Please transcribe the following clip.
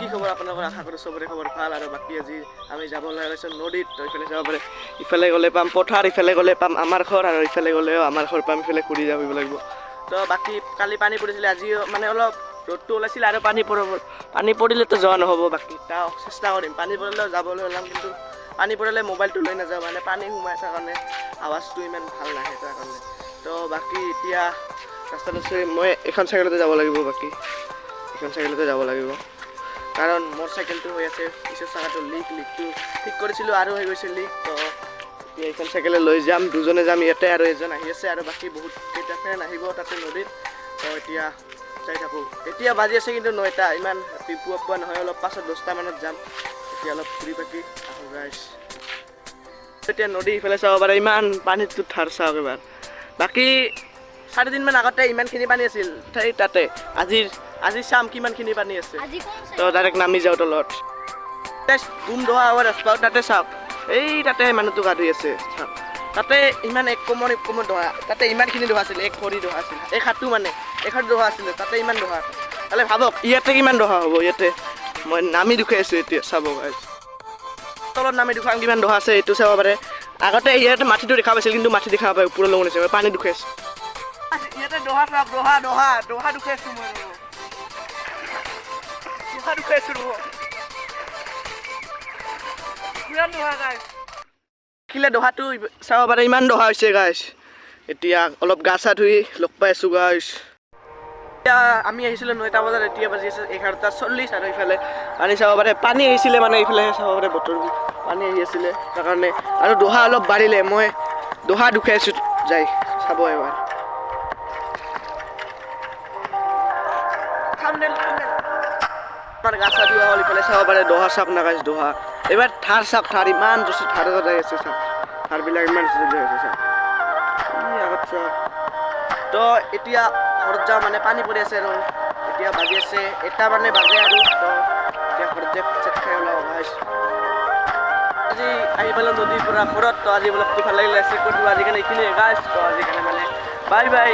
কি খবৰ আপোনালোকৰ? আশা কৰোঁ চবৰে খবৰ ভাল। আৰু বাকী আজি আমি যাব ওলাইছোঁ নদীত। তো ইফালে যাব পাৰে, ইফালে গ'লে পাম পথাৰ, ইফালে গ'লে পাম আমাৰ ঘৰ, আৰু ইফালে গ'লেও আমাৰ ঘৰ পাম। ইফালে ঘূৰি যাব লাগিব। তো বাকী কালি পানী পৰিছিলে, আজিও মানে অলপ ৰ'দটো ওলাইছিলে আৰু পানী পৰিলেতো যোৱা নহ'ব। বাকী তাও চেষ্টা কৰিম, পানী পৰিলেও যাবলৈ ওলাম, কিন্তু পানী পৰিলে মোবাইলটো লৈ নাযাওঁ, মানে পানী সোমাই থকাৰ কাৰণে আৱাজটো ইমান ভাল নাহে তাৰ কাৰণে। তো বাকী এতিয়া ৰাস্তাটো মই এখন চাইকেলতে যাব লাগিব। বাকী এখন চাইকেলতে যাব লাগিব, কাৰণ মোৰ চাইকেলটো হৈ আছে পিছৰ চকাটো লিকটো ঠিক কৰিছিলোঁ আৰু হৈ গৈছে লিক। তো এতিয়া এইখন চাইকেলে লৈ যাম, দুজনে যাম ইয়াতে, আৰু এজন আহি আছে, আৰু বাকী বহুত কেইটা ফ্ৰেণ্ড আহিব তাতে নদীত। তো এতিয়া চাই থাকোঁ। এতিয়া বাজি আছে কিন্তু 9টা, ইমান ৰাতিপুৱা নহয়, অলপ পাছত 10টা মানত যাম। এতিয়া অলপ ঘূৰি পাকি আহোঁ গাইছ। এতিয়া নদী ইফালে চাব পাৰে, ইমান পানীটো ধাৰ চাওক এবাৰ। বাকী 4 দিনমান আগতে ইমানখিনি পানী আছিল সেই তাতে, আজি চাম কিমানখিনি পানী আছে। তো ডাইৰেক্ট নামি যাওঁ তলত। বুম দহা হোৱা ৰাস্তাও তাতে চাওক, এই তাতে মানুহটো গা ধুই আছে চাওক। তাতে ইমান এক কমৰ দহা, তাতে ইমানখিনি দহা আছিল, এক ভৰি দহা আছিল, এক হাতো মানে এখন দহা আছিলে, তাতে ইমান দহা। তাহলে ভাবক ইয়াতে কিমান দহা হ'ব। ইয়াতে মই নামি দুখাই আছোঁ এতিয়া, চাব গাইছ। তলত নামি দুখান কিমান দহা আছে এইটো চাব পাৰে। আগতে ইয়াতে মাটিটো দেখা পাইছিল, কিন্তু মাটি দেখা নাপায়, ওপৰৰ লঙন আছে, পানী দুখাই আছোঁ। ইয়াতে দহা চাওক, দহা দুখাই আছোঁ মই, দহা দুখাই আছোঁ। কিমান দহা গাইছ কিলে দহাটো চাব পাৰে, ইমান দহা হৈছে গাইছ। এতিয়া অলপ গা চা ধুই লগ পাই আছোঁ গাইছ। এতিয়া আমি আহিছিলোঁ 9টা বজাত, এতিয়া বাজি আছে 11:40, আৰু ইফালে পানী চাব পাৰে, পানী আহিছিলে মানে ইফালে চাব পাৰে, বতৰ পানী আহি আছিলে তাৰ কাৰণে, আৰু দহা অলপ বাঢ়িলে। মই দহা দুখাই আছোঁ, যাই চাব এবাৰ। আমাৰ গা চা ধোৱা হ'ল, ইফালে চাব পাৰে দহা চাওক না গাইছ, দহা এইবাৰ ধাৰ চাওক, ধাৰ ইমান জোৰছে ধাৰ যাই আছে চাওক, ধাৰবিলাক ইমান জোৰছে যাই আছে চাওক, আগত চাওক। তো এতিয়া ঘৰত যাওঁ, মানে পানী পৰি আছে, আৰু এতিয়া বাজি আছে 1টা মানে বাজে, আৰু তো এতিয়া ঘৰত যাই ভাত খাই ওলাওঁ গাইছ। আজি আহি পালোঁ নদীৰ পৰা ঘৰত। তো আজি ব্লগটো ভাল লাগিলে, চেক কৰি দিব আজিকালি এইখিনিয়ে গাইছ। তো আজিকালি মানে বাই বাই।